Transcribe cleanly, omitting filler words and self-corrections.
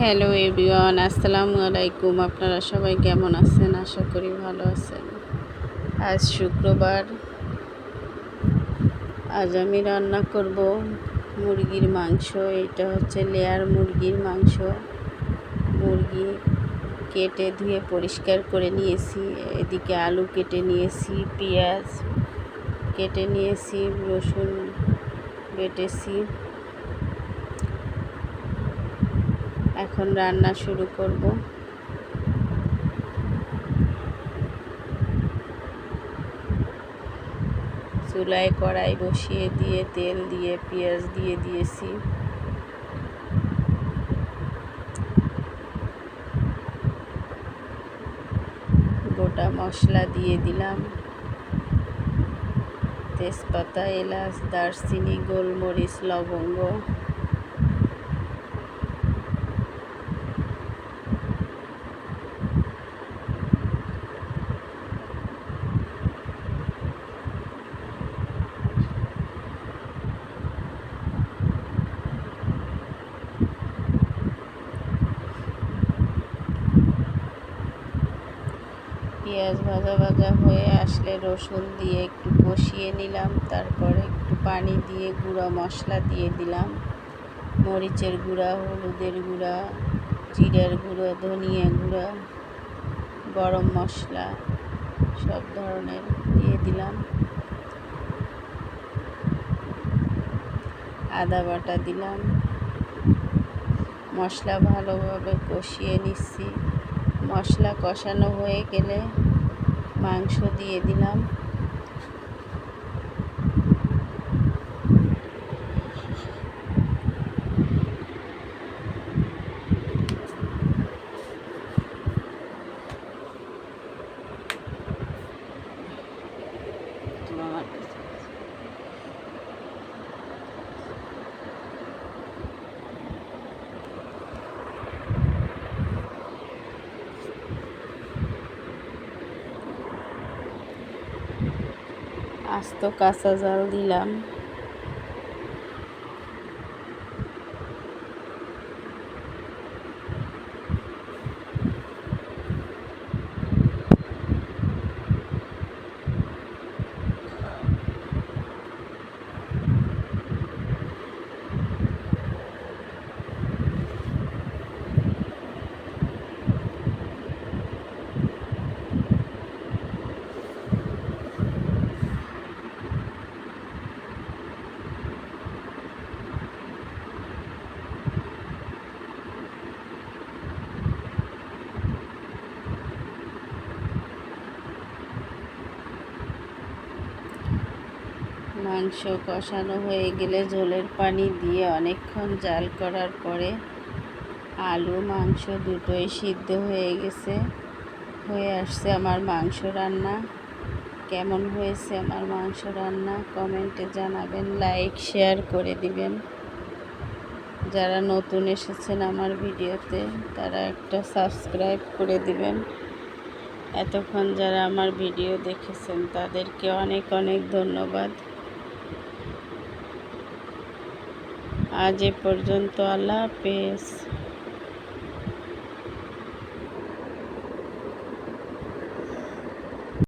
Hello everyone, আসসালামু আলাইকুম। আপনারা সবাই কেমন আছেন? আশা করি ভালো আছেন। আজ শুক্রবার। আজ আমি রান্না করব মুরগির মাংস। এটা হচ্ছে লেয়ার মুরগির মাংস। মুরগি কেটে ধুয়ে পরিষ্কার করে নিয়েছি। এদিকে আলু কেটে নিয়েছি, পেঁয়াজ কেটে নিয়েছি, রসুন বেটেছি। এখন রান্না শুরু করব। চুলায় কড়াই বসিয়ে দিয়ে তেল দিয়ে পেঁয়াজ দিয়ে দিয়েছি। গোটা মশলা দিয়ে দিলাম, তেজপাতা, এলাচ, দারচিনি, গোলমরিচ, লবঙ্গ। পেঁয়াজ ভাজা ভাজা হয়ে আসলে রসুন দিয়ে একটু কষিয়ে নিলাম। তারপরে একটু পানি দিয়ে গুঁড়া মশলা দিয়ে দিলাম। মরিচের গুঁড়া, হলুদের গুঁড়া, জিরার গুঁড়ো, ধনিয়া গুঁড়া, গরম মশলা সব ধরনের দিয়ে দিলাম। আদা বাটা দিলাম। মশলা ভালোভাবে কষিয়ে নিচ্ছি। মশলা কষানো হয়ে গেলে মাংস দিয়ে দিলাম। আস্ত কাঁচা জাল দিলাম। মাংস কষানো হয়ে গেলে ঝোলের পানি দিয়ে অনেকক্ষণ জাল করার পরে আলু মাংস দুটোই সিদ্ধ হয়ে গেছে। হয়ে আসছে আমার মাংস রান্না। কেমন হয়েছে আমার মাংস রান্না কমেন্টে জানাবেন, লাইক শেয়ার করে দিবেন। যারা নতুন এসেছেন আমার ভিডিওতে তারা একটা সাবস্ক্রাইব করে দিবেন। এতক্ষণ যারা আমার ভিডিও দেখেছেন তাদেরকে অনেক অনেক ধন্যবাদ। আজ এ পর্যন্ত, আল্লাহ হাফেজ।